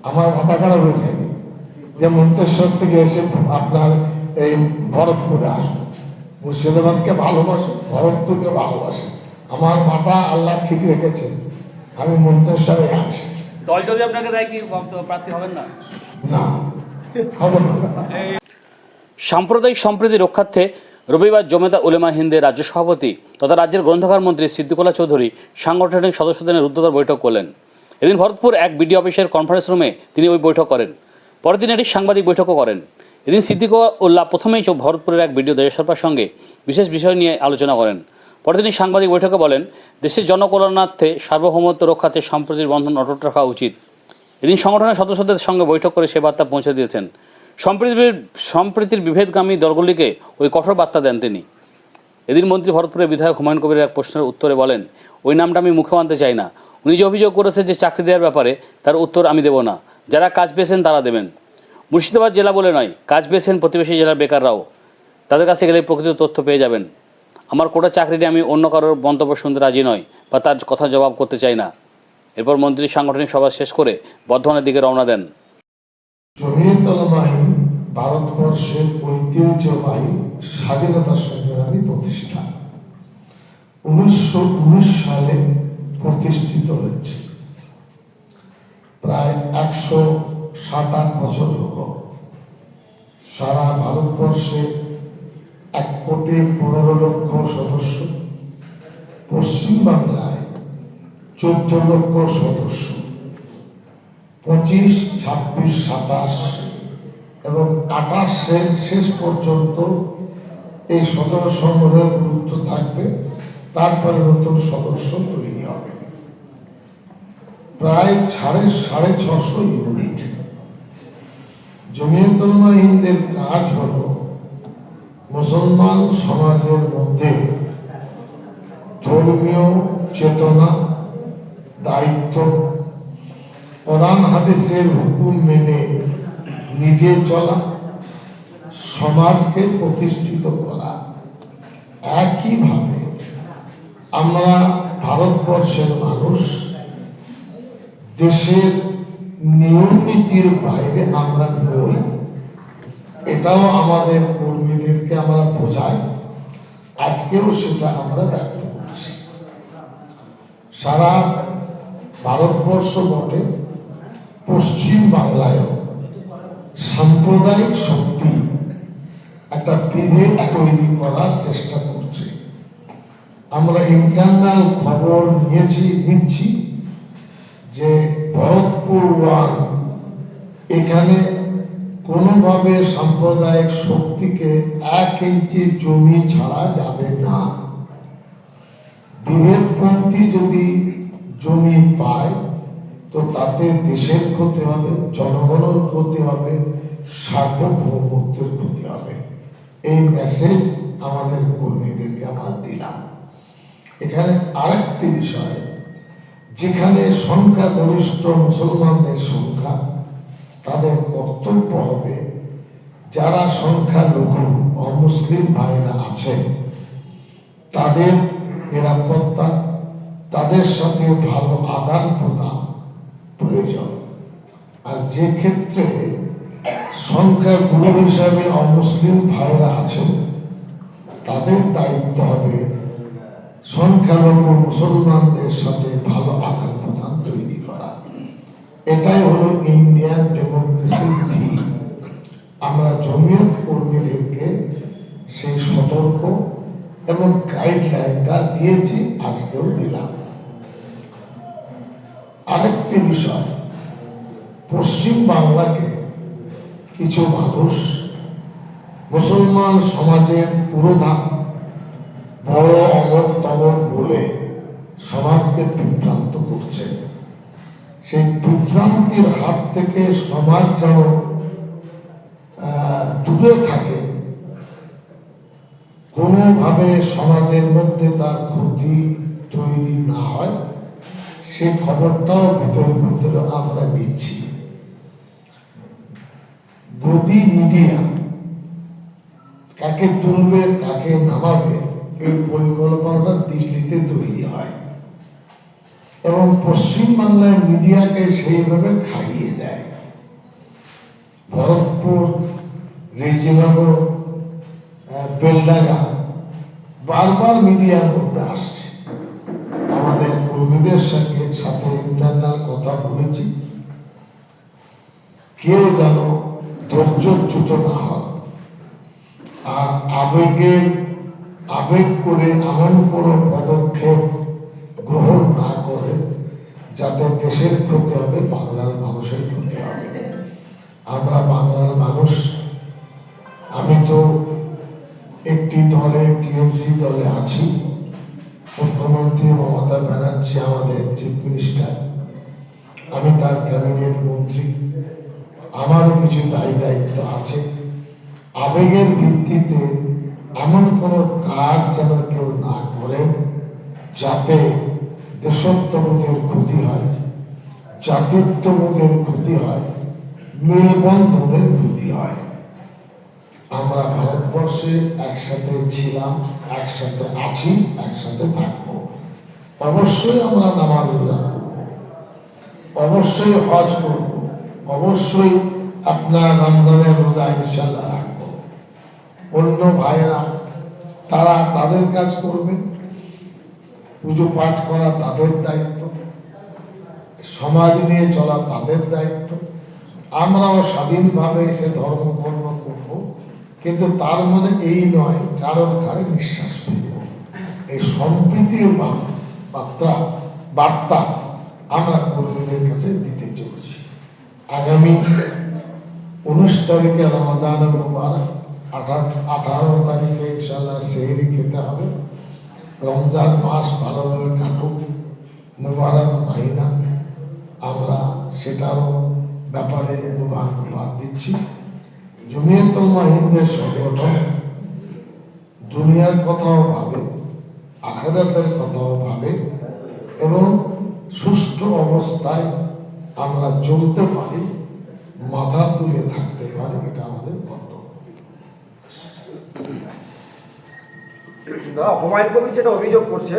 আমার মাথা খারাপ হয়ে যায়নি যে মন্তেশ্বর থেকে এসে আপনার এই ভরতপুরে আসবো। মুর্শিদাবাদকে ভালোবাসে, ভরতপুরকে ভালোবাসে। আমার মাথা আল্লাহ ঠিক রেখেছেন, আমি মন্তেশ্বরে আছি। দল যদি আপনাকে দেয় কি প্রার্থী হবেন না? না, হবে না। সাম্প্রদায়িক সম্প্রীতি রক্ষার্থে রবিবার জমেতা উলেমা হিন্দের রাজ্য সভাপতি তথা রাজ্যের গ্রন্থাগার মন্ত্রী সিদ্দিকুল্লাহ চৌধুরী সাংগঠনিক সদস্যদের রুদ্ধদ্বার বৈঠক করলেন। এদিন ভরতপুর এক বিডিও অফিসের কনফারেন্স রুমে তিনি ওই বৈঠক করেন। পরের দিন একটি সাংবাদিক বৈঠকও করেন। এদিন সিদ্দিকুল্লাহ প্রথমেই ভরতপুরের এক বিডিও দেশের সরকার সঙ্গে বিশেষ বিষয় নিয়ে আলোচনা করেন। পরে তিনি সাংবাদিক বৈঠকে বলেন, দেশের জনকল্যাণার্থে সার্বভৌমত্ব রক্ষার্থে সম্প্রীতির বন্ধন অটুট রাখা উচিত। এদিন সংগঠনের সদস্যদের সঙ্গে বৈঠক করে সে বার্তা পৌঁছে দিয়েছেন। সম্প্রীতির বিভেদগামী দলগুলিকে ওই কঠোর বার্তা দেন তিনি। এদিন মন্ত্রী ভরতপুরের বিধায়ক হুমায়ুন কবিরের এক প্রশ্নের উত্তরে বলেন, ওই নামটা আমি মুখে আনতে চাই না। উনি যে অভিযোগ করেছে যে চাকরি দেওয়ার ব্যাপারে, তার উত্তর আমি দেব না। যারা কাজ পেয়েছেন তারা দেবেন। মুর্শিদাবাদ জেলা বলে নয়, কাজ পেয়েছেন প্রতিবেশী জেলার বেকাররাও। তাদের কাছে গেলে প্রকৃত তথ্য পেয়ে যাবেন। আমার কোটা চাকরি নিয়ে আমি অন্য কারোর মন্তব্য শুনতে রাজি নয় বা তার কথা জবাব করতে চাই না। এরপর মন্ত্রী সাংগঠনিক সভা শেষ করে বর্ধমানের দিকে রওনা দেন। জমিয়ত উলামা হিন্দ ভারতবর্ষের ঐতিহ্যবাহী স্বাধীনতা সংগ্রামী প্রতিষ্ঠান 1919 সালে প্রতিষ্ঠিত হয়েছে। প্রায় 107-8 বছর হল। সারা ভারতবর্ষে 1,15,00,000 সদস্য, পশ্চিমবাংলায় 14 লক্ষ সদস্য, 25, 26, 27 এবং 28-এর শেষ পর্যন্ত এই সদস্য সংগ্রহের গুরুত্ব থাকবে। তারপরে নতুন সদস্য তৈরি হবে। প্রায় 650 ইউনিট। জমিয়ত উলামা হিন্দের কাজ হল মুসলমান সমাজের মধ্যে ধর্মীয় চেতনা, দায়িত্ব, কোরআন হাদিসের হুকুম মেনে নিজে চলা, সমাজকে প্রতিষ্ঠিত করা। একইভাবে আমরা ভারতবর্ষের মানুষ, দেশের নিয়ম নীতির বাইরে আমরা নই। এটাও আমাদের কর্মীদেরকে আমরা বোঝাই। আজকেও সেটা আমরা ব্যক্ত করছি। সারা ভারতবর্ষ বটে, পশ্চিম বাংলায়ও সাম্প্রদায়িক শক্তি একটা বিভেদ তৈরি করার চেষ্টা করছে। আমরা ইন্টারনাল খবর নিচ্ছি যে ভরতপুর 1 এখানে কোনোভাবে সাম্প্রদায়িক শক্তিকে 1 ইঞ্চি জমি ছাড়া যাবে না। বিভেদপন্থী যদি জমি পায় তো তাতে দেশের ক্ষতি হবে, জনগণের ক্ষতি হবে, সার্বভৌমত্বের ক্ষতি হবে। এই মেসেজ আমাদের কর্মীদেরকে আমরা দিলাম। এখানে আরেকটি বিষয়, যেখানে সংখ্যাগরিষ্ঠ মুসলমানদের সংখ্যা, তাদের কর্তব্য হবে যারা সংখ্যালঘু অমুসলিম ভাইরা আছেন তাদের নিরাপত্তা, তাদের সাথে ভালো আদান প্রদান প্রয়োজন। আর যে ক্ষেত্রে সংখ্যাগুরু হিসাবে অমুসলিম ভাইরা আছেন, তাদের দায়িত্ব হবে সংখ্যালঘু মুসলমানদের সাথে ভালো আদান প্রদান তৈরি করা। এটাই হলো ইন্ডিয়ান ডেমোক্রেসির থিম। আমরা জমিয়ত কর্মীদেরকে সেই সতর্ক এবং গাইডলাইনটা দিয়েছি, আজকেও দিলাম। আরেকটি বিষয়, পশ্চিম বাংলাকে কিছু মানুষ মুসলমান সমাজের পুরোধা, বড় অমর তমর বলে সমাজকে বিভ্রান্ত করছে। সেই বিভ্রান্তির হাত থেকে সমাজ যেন দূরে থাকে, কোনোভাবে সমাজের মধ্যে তার ক্ষতি তৈরি না হয়, সেই খবরটাও ভিতরে ভিতরে আমরা দিচ্ছি। গদি মিডিয়া কাকে তুলবে, কাকে নামাবে, এই পরিকল্পনাটা দিল্লিতে তৈরি হয় এবং পশ্চিম বাংলায় মিডিয়াকে সেইভাবে খাইয়ে দেয়। ভরতপুর, রেজিনগর, বেলডাঙ্গা বারবার মিডিয়ার মধ্যে আসছে। আমাদের কর্মীদের সাথে ইন্টারনাল কথা বলেছি, কেউ যেন ধৈর্যচ্যুত না হয় আর আবেগ করে এমন কোনো পদক্ষেপ গ্রহণ না করে যাতে দেশের ক্ষতি হবে, বাংলার মানুষের ক্ষতি হবে। আমরা বাংলার মানুষ, আমি তো একটি দলে, টিএমসি দলে আছি। মুখ্যমন্ত্রী মমতা ব্যানার্জি আমাদের চিফ মিনিস্টার, আমি তার ক্যাবিনেট মন্ত্রী, আমারও কিছু দায়িত্ব আছে। আবেগের ভিত্তিতে এমন কোনো কাজ যেন কেউ না করে যাতে দেশত্ববোধের ক্ষতি হয়, জাতীয়ত্ববোধের ক্ষতি হয়, মেলবন্ধনের ক্ষতি হয়। আমরা ভারতবর্ষে একসাথে ছিলাম, একসাথে আছি, একসাথে থাকবো। অবশ্যই আমরা নামাজ রোজা করব, অবশ্যই হজ করব, অবশ্যই আপনার রমজানের রোজা ইনশাল্লাহ রাখবো। অন্য ভাইরা তারা তাদের কাজ করবে, পুজো পাঠ করা তাদের দায়িত্ব, সমাজ নিয়ে চলা তাদের দায়িত্ব। আমরাও স্বাধীনভাবে সে ধর্মকর্ম করব, কিন্তু তার মানে এই নয় কারোর ঘাড়ে নিঃশ্বাস ফেলব। এই সম্প্রীতির বার্তা আমরা কর্মীদের কাছে দিতে চলেছি। আগামী 19 তারিখে রমজান মুবারক, 18 তারিখে ইনশাআল্লাহ সেহরি খেতে হবে। রমজান মাস ভালোভাবে কাটুক, মুবারক মাহিনা, আমরা সেটারও ব্যাপারে মুবারকবাদ দিচ্ছি। জমিয়তুল মুহিন্দের সংগঠন দুনিয়ার কথাও ভাবে, আখিরাতের কথাও ভাবে এবং সুষ্ঠু অবস্থায় আমরা চলতে পারি, মাথা তুলে থাকতে পারি, এটা আমাদের কর্তব্য। হুমায়ুন কবির যেটা অভিযোগ করছে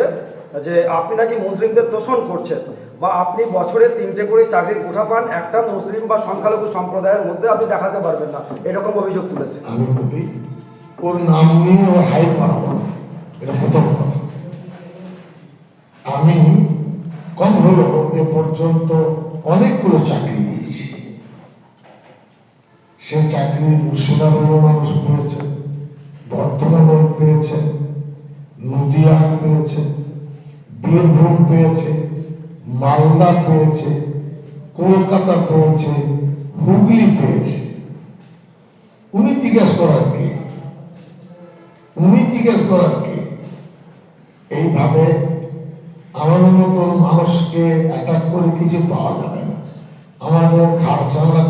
যে আপনি নাকি মুসলিমদের তোষণ করছেন, বা আপনি বছরে 3টে করে চাকরির কোঠা পান, একটা মুসলিম বা সংখ্যালঘু সম্প্রদায়ের মধ্যে আপনি দেখাতে পারবেন না, এরকম অভিযোগ তুলেছে। আমি বলি ওর নাম নিয়ে ওর হাইপ বাড়াবো, এটা প্রথম কথা। আমি কম হলো এ পর্যন্ত অনেকগুলো চাকরি দিয়েছি। সে চাকরি মুর্শিদাবাদের মানুষ পেয়েছে, বর্ধমানের পেয়েছে, নদিয়া পেয়েছে, বীরভূম পেয়েছে, মালদা পেয়েছে, কলকাতা পেয়েছে, হুগলি পেয়েছে। উনি জিজ্ঞেস করার কে? এইভাবে আমাদের মতন মানুষকে অ্যাটাক করে কিছু পাওয়া যাবে না। আমাদের ঘাড় চামড়া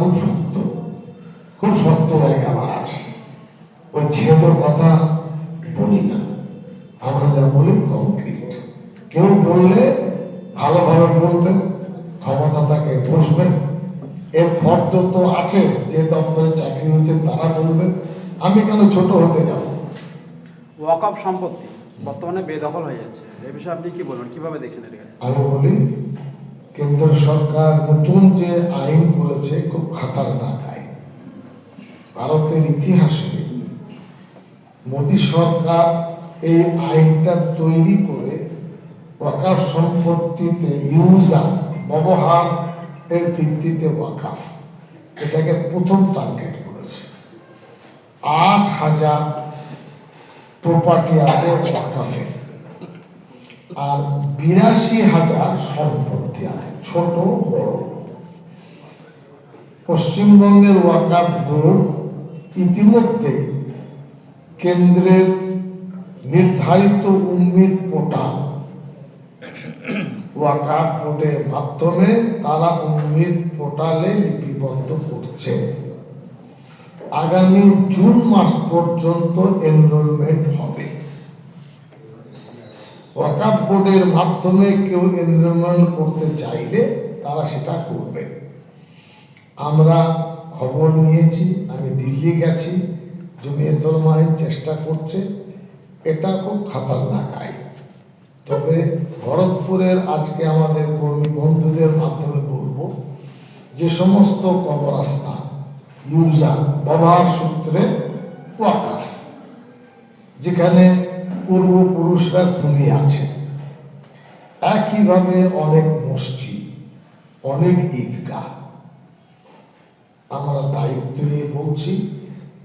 খুব শক্ত জায়গায় আমরা আছি। ওই ছেলেদের কথা বলি না, আমরা যা বলি কংক্রিট। কেউ বললে ভালোভাবে বলবেন, ক্ষমতা থাকে বসবেন। এর ফর্দ তো আছে, যে দপ্তরে চাকরি হচ্ছে তারা বলবেন, আমি কেন ছোট হতে যাব? ওয়াকফ সম্পত্তি বর্তমানে বেদখল হয়ে যাচ্ছে, এই বিষয়ে আপনি কি বলবেন, কিভাবে দেখছেন এটাকে? আমি বলি, কেন্দ্র সরকার নতুন যে আইন করেছে খুব খাতারনাক আইন। ভারতের ইতিহাসে মোদী সরকার এই আইনটা তৈরি করে ওয়াকফ সম্পত্তিতে ব্যবহার এর ভিত্তিতে ওয়াকফ, এটাকে প্রথম টার্গেট করেছে। 8,000 প্রপার্টি আছে ওয়াকফে, আর 82,000 সম্পত্তি আছে, ছোট বড়। পশ্চিমবঙ্গের ওয়াকফ বোর্ড ইতিমধ্যে কেন্দ্রের নির্ধারিত উম্মির পোর্টাল ওয়াকফ বোর্ডের মাধ্যমে তারা উম্মির পোর্টালে লিপিবদ্ধ করছে। আগামী জুন মাস পর্যন্ত এনরোলমেন্ট হবে। ওয়াকফ বোর্ডের মাধ্যমে কেউ এনরোলমেন্ট করতে চাইলে তারা সেটা করবে। আমরা খবর নিয়েছি, আমি দিল্লি গেছি, জমিয়তুল মুহিন চেষ্টা করছে। এটা খুব খাতারনাক আইন। তবে ভরতপুরের আজকে আমাদের কর্মী বন্ধুদের মাধ্যমে বলবো, যে সমস্ত কবরস্থান ইউজার ব্যবহার সূত্রে ওয়াকাফ, যেখানে পূর্বপুরুষরা ঘুমিয়ে আছে। একইভাবে অনেক মসজিদ, অনেক ঈদগাহ আমরা দায়িত্ব নিয়ে বলছি,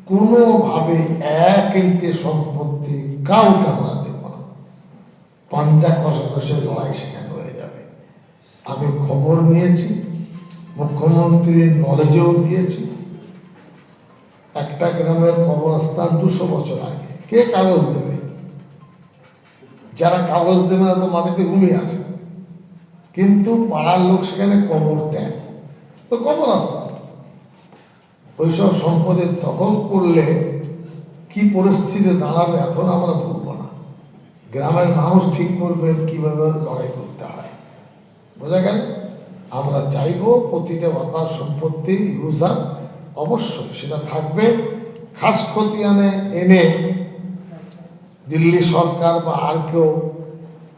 কোনোভাবে এক ইঞ্চি সম্পত্তি কাউকে আমরা দেব না। পাঞ্জা কষাকষে লড়াই সেখানে হয়ে যাবে। আমি খবর নিয়েছি, মুখ্যমন্ত্রীর নলেজেও দিয়েছি। একটা গ্রামের কবরস্থান 200 বছর আগে, কে কাগজ দেবে? যারা কাগজ দেবে না তো মাটিতে ঘুমিয়ে আছে, কিন্তু পাড়ার লোক সেখানে কবর দেয়, তো কবরস্থান। ওইসব সম্পদের দখল করলে কি পরিস্থিতি দাঁড়াবে এখন আমরা বলবো না। গ্রামের মানুষ ঠিক করবেন কিভাবে লড়াই করতে হয়, বোঝা গেল? আমরা চাইবো প্রতিটা ওয়াকাফ সম্পত্তির ইউজার অবশ্যই সেটা থাকবে। খাস খতিয়ানে এনে দিল্লি সরকার বা আর কেউ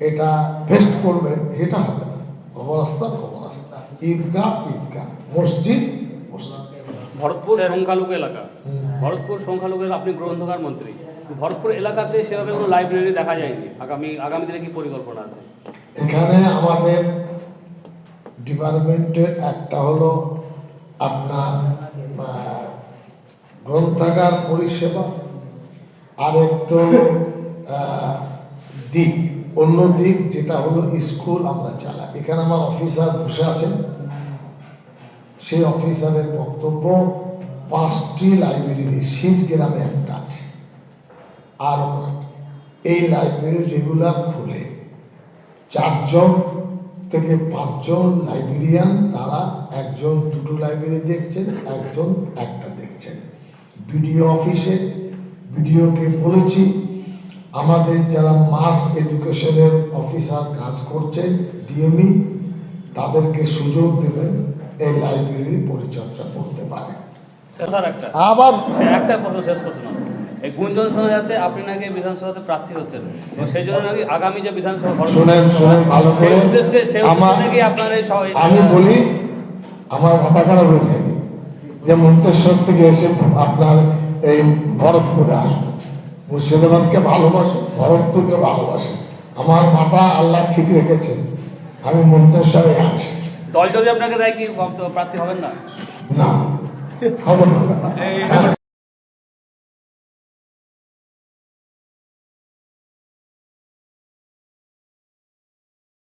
এটা ভেস্ট করবে, এটা হবে না। কবরস্থান কবরস্থান, ঈদগাহ ঈদগাহ, মসজিদ মসজিদ। ভরতপুর সংখ্যালঘু এলাকা, ভরতপুর সংখ্যালঘু এলাকা, আপনি গ্রন্থকার মন্ত্রী, ভরতপুর এলাকাতে সেভাবে কোনো লাইব্রেরি দেখা যায়নি। আগামী দিনে কি পরিকল্পনা আছে? এখানে আমাদের ডিপার্টমেন্টের একটা হলো আপনার গ্রন্থাগার পরিষেবা, আর একটু দিক, অন্য দিক যেটা হলো স্কুল আমরা চালাই। এখানে আমার অফিসার বসে আছেন, সেই অফিসারের বক্তব্য 5টি লাইব্রেরি শীষ গ্রামে একটা আছে, আর এই লাইব্রেরি রেগুলার খুলে 4 থেকে 5 লাইব্রেরিয়ান, তারা একজন 2টো লাইব্রেরি দেখছেন, একজন একটা দেখছেন। বিডিও অফিসে বিডিওকে বলেছি আমাদের যারা মাস এডুকেশনের অফিসার কাজ করছেন, ডিএমই, তাদেরকে সুযোগ দেবেন এই লাইব্রেরি পরিচর্যা করতে পারে। স্যার আবার একটা প্রশ্ন, শেষ প্রশ্ন। এই গুঞ্জন শোনা যাচ্ছে আপনি নাকি বিধানসভাতে প্রার্থী হচ্ছেন, সেই জন্য নাকি আগামী যে বিধানসভা শুনেন ভালো করে। আমি বলি, আমার মাথা খারাপ হয়ে যায়নি যে মন্তেশ্বর থেকে এসে আপনার এই ভরতপুরে আসবে। মুর্শিদাবাদকে ভালোবাসে, ভরতপুরকে ভালোবাসে। আমার মাথা আল্লাহ ঠিক রেখেছেন, আমি মন্তেশ্বরে আছি। দল যদি আপনাকে দেয় কি প্রার্থী হবেন না? না, হব না।